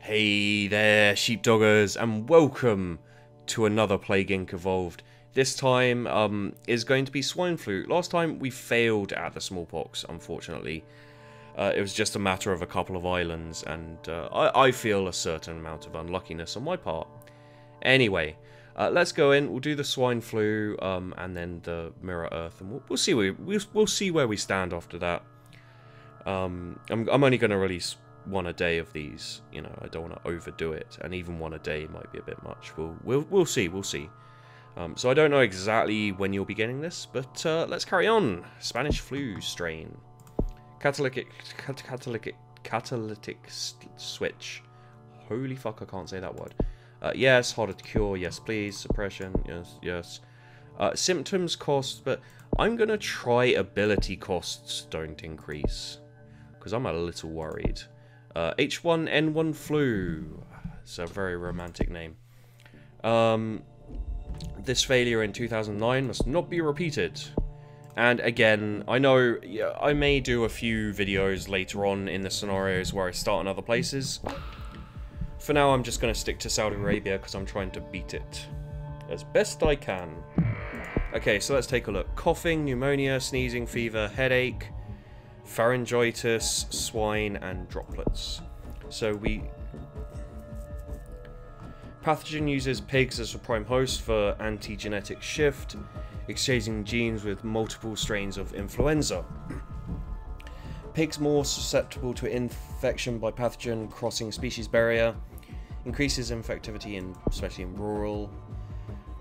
Hey there, sheepdoggers, and welcome to another Plague Inc. Evolved. This time is going to be swine flu. Last time we failed at the smallpox, unfortunately. It was just a matter of a couple of islands, and I feel a certain amount of unluckiness on my part. Anyway, let's go in. We'll do the swine flu, and then the mirror earth, and we'll see where we stand after that. I'm only going to release one a day of these. You know, I don't want to overdo it, and even one a day might be a bit much. We'll see. So I don't know exactly when you'll be getting this, but let's carry on. Spanish flu strain. Catalytic switch. Holy fuck, I can't say that word. Yes, harder to cure. Yes, please. Suppression. Yes. Symptoms cost, but I'm gonna try ability costs don't increase, because I'm a little worried. H1N1 flu. It's a very romantic name. This failure in 2009 must not be repeated. And again, I know I may do a few videos later on in the scenarios where I start in other places. For now, I'm just going to stick to Saudi Arabia because I'm trying to beat it as best I can. Okay, so let's take a look. Coughing, pneumonia, sneezing, fever, headache, pharyngitis, swine, and droplets. So pathogen uses pigs as a prime host for anti-genetic shift, exchanging genes with multiple strains of influenza. Pigs more susceptible to infection by pathogen crossing species barrier, increases infectivity especially in rural.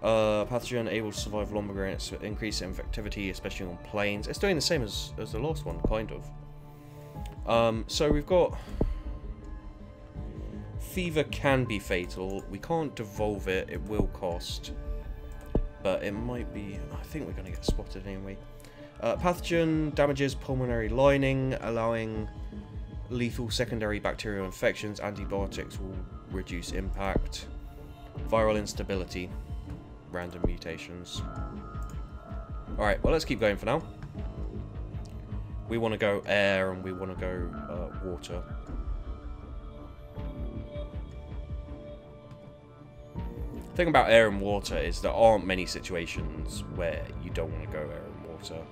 Pathogen able to survive longer, and increase infectivity especially on plains. It's doing the same as the last one, kind of. So we've got fever can be fatal. We can't devolve it. It will cost. But it might be... I think we're going to get spotted anyway. Pathogen damages pulmonary lining, allowing lethal secondary bacterial infections. Antibiotics will reduce impact. Viral instability. Random mutations. Alright, well, let's keep going for now. We want to go air and we want to go water. The thing about air and water is there aren't many situations where you don't want to go air and water.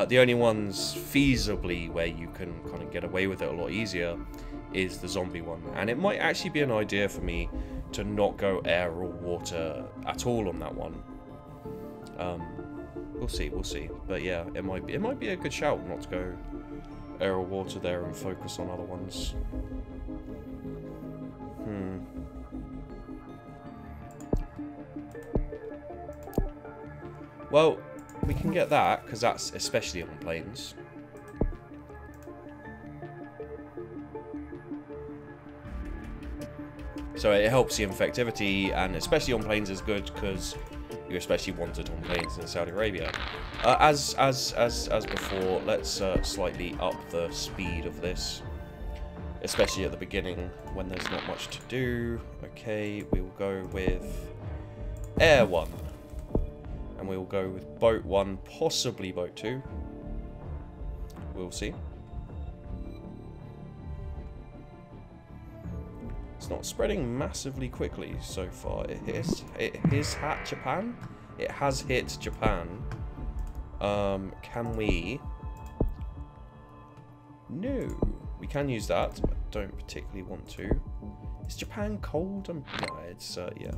The only ones feasibly where you can kind of get away with it a lot easier is the zombie one. And it might actually be an idea for me to not go air or water at all on that one. We'll see. But yeah, it might be a good shout not to go air or water there and focus on other ones. Well, we can get that, because that's especially on planes. So it helps the infectivity, and especially on planes is good, because you especially want it on planes in Saudi Arabia. As before, let's slightly up the speed of this, especially at the beginning, when there's not much to do. Okay, we will go with Air 1. And we will go with Boat 1, possibly Boat 2. We'll see. It's not spreading massively quickly so far. It has hit Japan. It has hit Japan. Can we? No. We can use that. I don't particularly want to. Is Japan cold? No, it's yeah.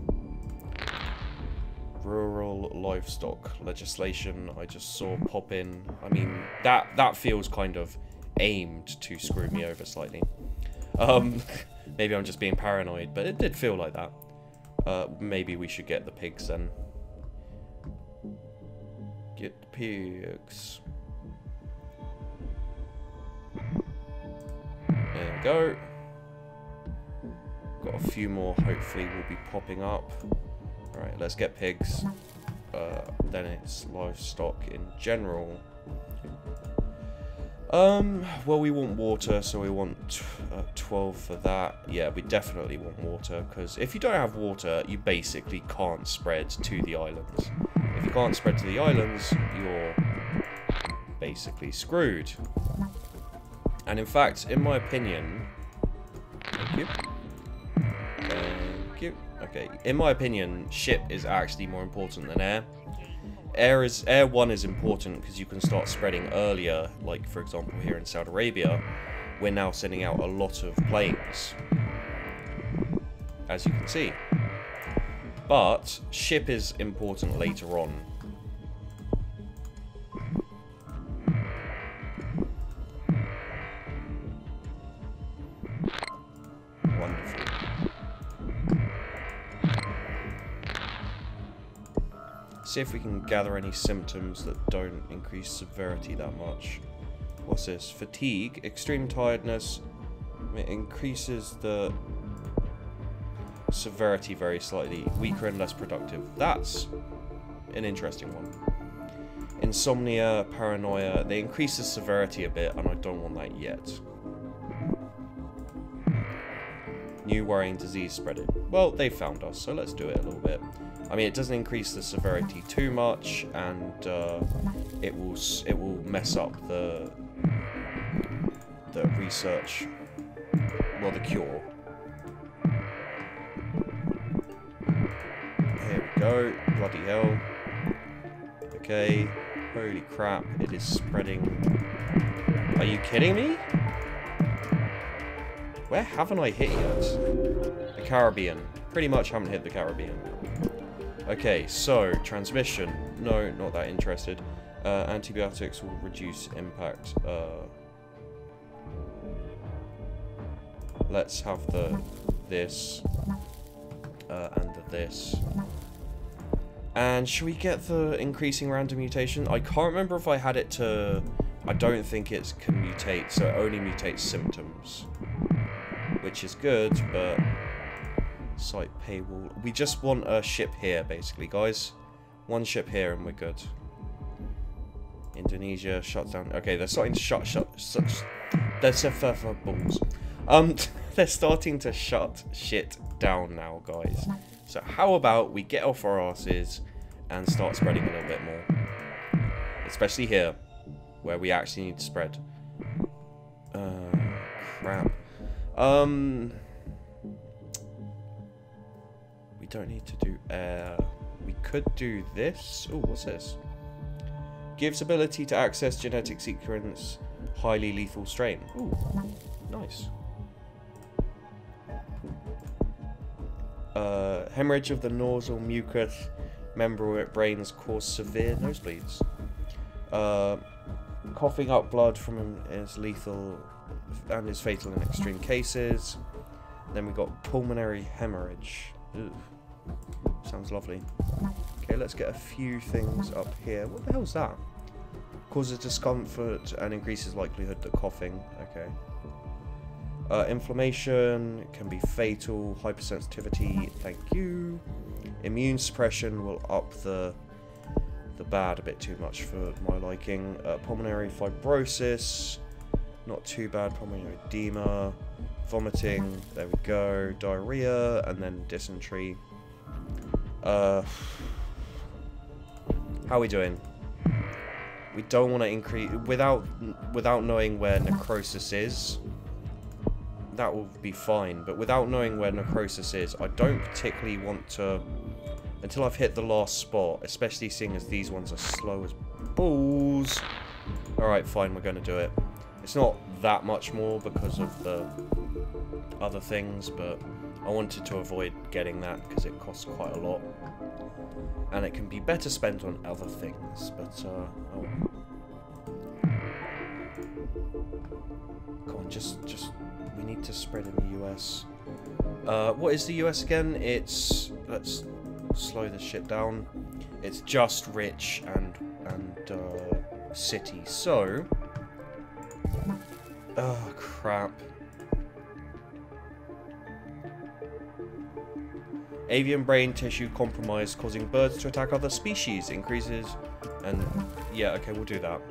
Rural livestock legislation I just saw pop in. I mean, that feels kind of aimed to screw me over slightly. Maybe I'm just being paranoid, but it did feel like that. Maybe we should get the pigs then. Get the pigs. There we go. Got a few more, hopefully will be popping up. Alright, let's get pigs. Then it's livestock in general. Well, we want water, so we want 12 for that. Yeah, we definitely want water, because if you don't have water, you basically can't spread to the islands. If you can't spread to the islands, you're basically screwed. And in fact, in my opinion... Thank you. Okay, in my opinion, ship is actually more important than air. Air 1 is important because you can start spreading earlier, like for example here in Saudi Arabia, we're now sending out a lot of planes, as you can see. But ship is important later on. Wonderful. See if we can gather any symptoms that don't increase severity that much. What's this? Fatigue, extreme tiredness. It increases the severity very slightly. Weaker and less productive. That's an interesting one. Insomnia, paranoia. They increase the severity a bit, and I don't want that yet. New worrying disease spreading. Well, they found us, so let's do it a little bit. I mean, it doesn't increase the severity too much, and it will mess up the research. Well, the cure. Here we go. Bloody hell. Okay. Holy crap! It is spreading. Are you kidding me? Where haven't I hit yet? The Caribbean. Pretty much haven't hit the Caribbean. Okay, so, transmission. No, not that interested. Antibiotics will reduce impact. Let's have this. And this. And should we get the increasing random mutation? I can't remember if I had it to... I don't think it can mutate, so it only mutates symptoms. Which is good, but... Site paywall. We just want a ship here, basically, guys. One ship here and we're good. Indonesia shuts down. Okay, they're starting to balls. They're starting to shut shit down now, guys. So how about we get off our asses and start spreading a little bit more. Especially here, where we actually need to spread. Crap. We don't need to do air. We could do this. Oh, what's this? Gives ability to access genetic sequence, highly lethal strain. Ooh, nice. Hemorrhage of the nasal mucus membranes cause severe nosebleeds. Coughing up blood from him is lethal and is fatal in extreme cases. Then we got pulmonary hemorrhage. Ugh. Sounds lovely. Okay, let's get a few things up here. What the hell's that? Causes discomfort and increases likelihood that coughing. Okay. Inflammation can be fatal. Hypersensitivity. Thank you. Immune suppression will up the bad a bit too much for my liking. Pulmonary fibrosis. Not too bad. Pulmonary edema. Vomiting. There we go. Diarrhea. And then dysentery. How are we doing? We don't want to increase without knowing where necrosis is. That will be fine, but without knowing where necrosis is, I don't particularly want to until I've hit the last spot, especially seeing as these ones are slow as balls. Alright, fine, we're going to do it. It's not that much more because of the other things, but I wanted to avoid getting that because it costs quite a lot. And it can be better spent on other things, but, oh. Come on, just, we need to spread in the US. What is the US again? It's, let's slow this shit down. It's just rich and city, so... Oh, crap. Avian brain tissue compromised, causing birds to attack other species. Increases, and yeah, okay, we'll do that.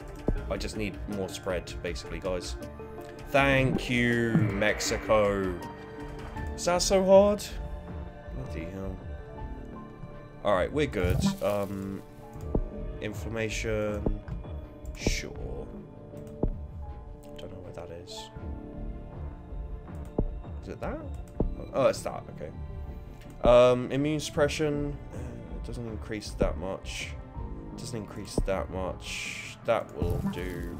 I just need more spread, basically, guys. Thank you, Mexico. Is that so hard? Bloody hell. Alright, we're good. Inflammation. Sure. Don't know where that is. Is it that? Oh, it's that, okay. Immune suppression doesn't increase that much. Doesn't increase that much. That will do.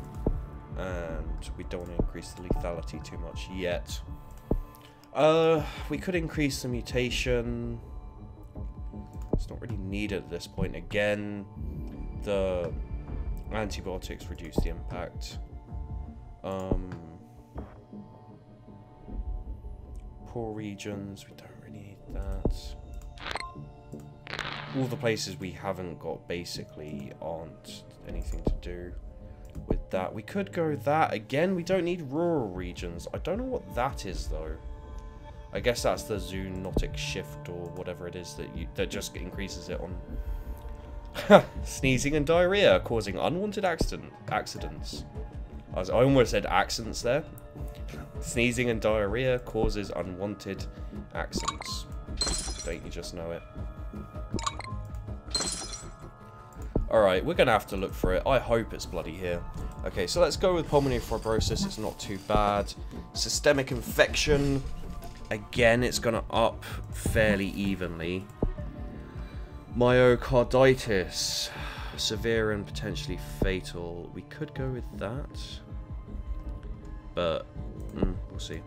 And we don't want to increase the lethality too much yet. We could increase the mutation. It's not really needed at this point. Again, the antibiotics reduce the impact. Poor regions, we don't really need that. All the places we haven't got basically aren't anything to do with that. We could go that. Again, we don't need rural regions. I don't know what that is though. I guess that's the zoonotic shift or whatever it is that just increases it on sneezing and diarrhea, causing unwanted accidents. I almost said accidents there. Sneezing and diarrhea causes unwanted accidents. Don't you just know it? Alright, we're going to have to look for it. I hope it's bloody here. Okay, so let's go with pulmonary fibrosis. It's not too bad. Systemic infection. Again, it's going to up fairly evenly. Myocarditis. Severe and potentially fatal. We could go with that. But, we'll see.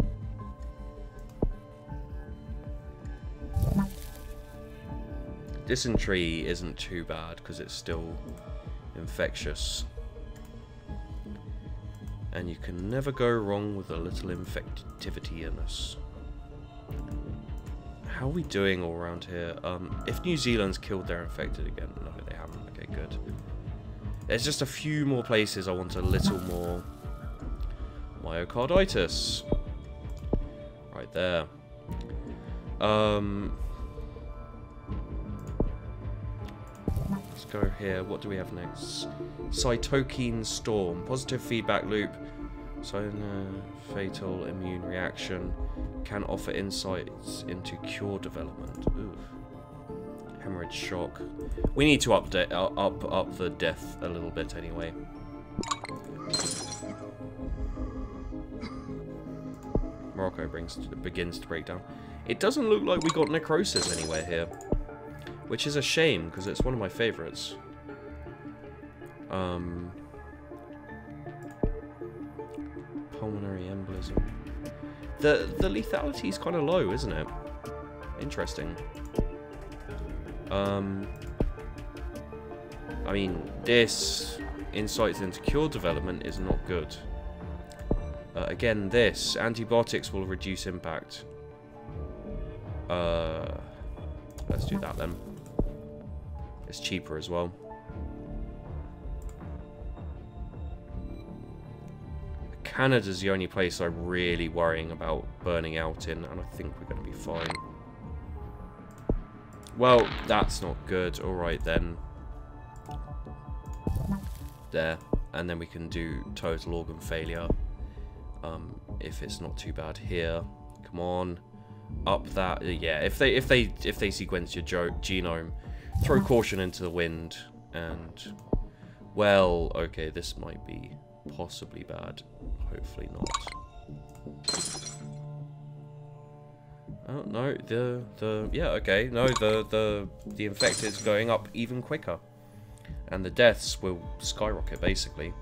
Dysentery isn't too bad because it's still infectious. And you can never go wrong with a little infectivity in us. How are we doing all around here? If New Zealand's killed their infected again. No, they haven't. Okay, good. There's just a few more places I want a little more myocarditis. Right there. Let's go here. What do we have next? Cytokine storm. Positive feedback loop. So, fatal immune reaction. Can offer insights into cure development. Ooh. Hemorrhage shock. We need to up the death a little bit anyway. Morocco begins to break down. It doesn't look like we got necrosis anywhere here, which is a shame because it's one of my favorites. Pulmonary embolism. The lethality is kind of low, isn't it? Interesting. I mean, this insights into cure development is not good. Again, this antibiotics will reduce impact. Let's do that then. It's cheaper as well. Canada's the only place I'm really worrying about burning out in, and I think we're going to be fine. Well, that's not good. Alright then. There. And then we can do total organ failure. If it's not too bad here. Come on. Up that. Yeah, if they sequence your genome, throw caution into the wind. And, well, okay, this might be possibly bad. Hopefully not. Oh no, yeah, okay, no, the infected's going up even quicker, and the deaths will skyrocket basically.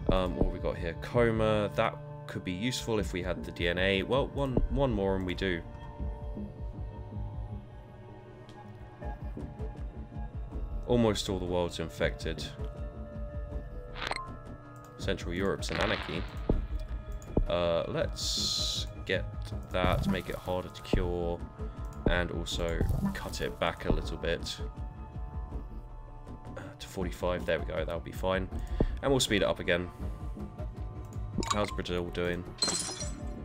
What have we got here? Coma. That could be useful if we had the DNA. Well, one more and we do. Almost all the world's infected. Central Europe's in anarchy. Let's get that, make it harder to cure, and also cut it back a little bit to 45. There we go, that'll be fine, and we'll speed it up again. How's Brazil doing?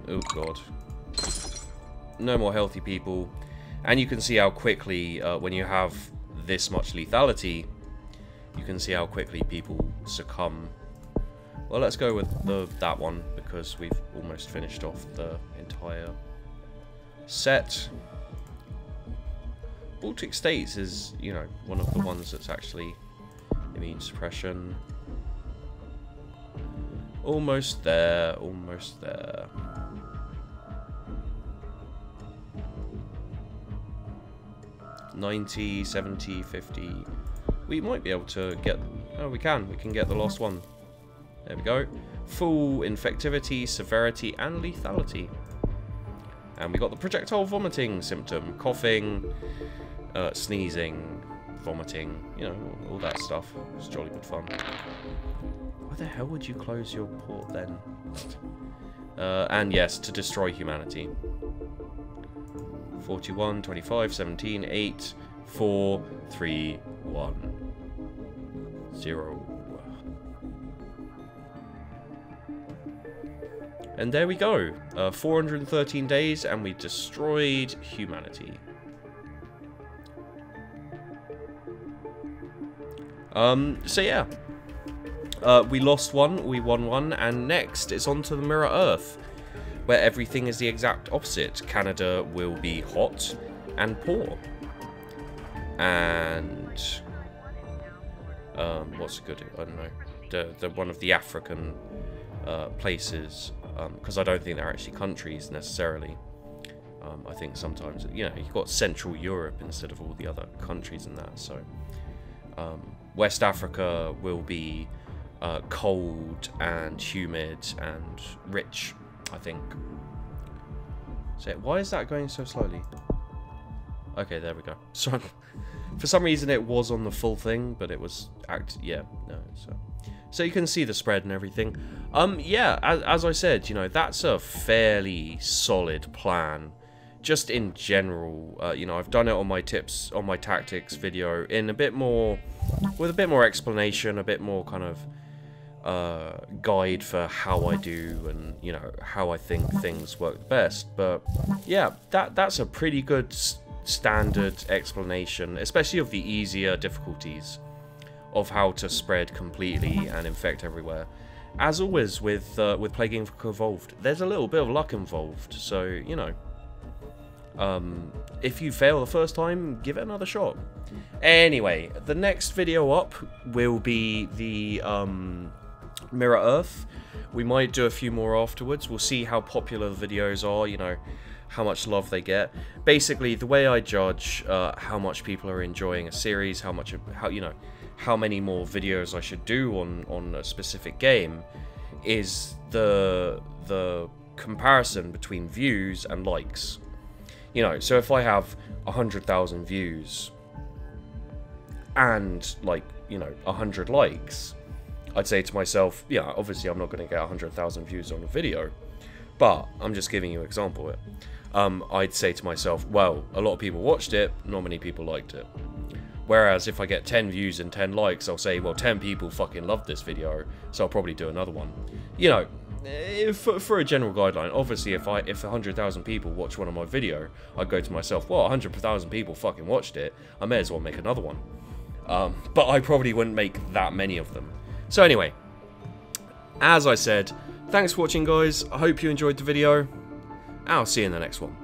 Oh god, no more healthy people. And you can see how quickly when you have this much lethality, you can see how quickly people succumb. Well, let's go with that one, because we've almost finished off the entire set. Baltic States is, you know, one of the ones that's actually immune suppression. Almost there, almost there. 90, 70, 50. We might be able to get... Oh, we can. We can get the last one. There we go. Full infectivity, severity, and lethality. And we got the projectile vomiting symptom. Coughing, sneezing, vomiting, you know, all that stuff. It's jolly good fun. Why the hell would you close your port then? And yes, to destroy humanity. 41, 25, 17, 8, 4, 3, 1, 0. And there we go. 413 days and we destroyed humanity. So yeah. We lost one, we won one, and next it's on to the Mirror Earth, where everything is the exact opposite. Canada will be hot and poor. And what's good? I don't know. The one of the African places, because I don't think they're actually countries necessarily. I think sometimes, you know, you've got Central Europe instead of all the other countries in that. So West Africa will be cold and humid and rich, I think. So why is that going so slowly? Okay, there we go. So for some reason it was on the full thing, but it was so you can see the spread and everything. Yeah, as I said, you know, that's a fairly solid plan. Just in general, you know, I've done it on my tips, on my tactics video in a bit more, with a bit more explanation, a bit more kind of guide for how I do and, you know, how I think things work best. But yeah, that's a pretty good standard explanation, especially of the easier difficulties of how to spread completely and infect everywhere. As always with Plague Inc. Evolved, there's a little bit of luck involved, so, you know, if you fail the first time, give it another shot. Anyway, the next video up will be the Mirror Earth. We might do a few more afterwards. We'll see how popular the videos are, you know, how much love they get. Basically, the way I judge how much people are enjoying a series, how many more videos I should do on a specific game, is the comparison between views and likes. You know, so if I have 100,000 views and, like, you know, 100 likes, I'd say to myself, yeah, obviously I'm not going to get 100,000 views on a video, but I'm just giving you an example of it. I'd say to myself, well, a lot of people watched it, not many people liked it. Whereas if I get 10 views and 10 likes, I'll say, well, 10 people fucking loved this video, so I'll probably do another one. You know, for a general guideline, obviously if 100,000 people watch one of my video, I'd go to myself, well, 100,000 people fucking watched it, I may as well make another one. But I probably wouldn't make that many of them. So anyway, as I said, thanks for watching, guys. I hope you enjoyed the video. I'll see you in the next one.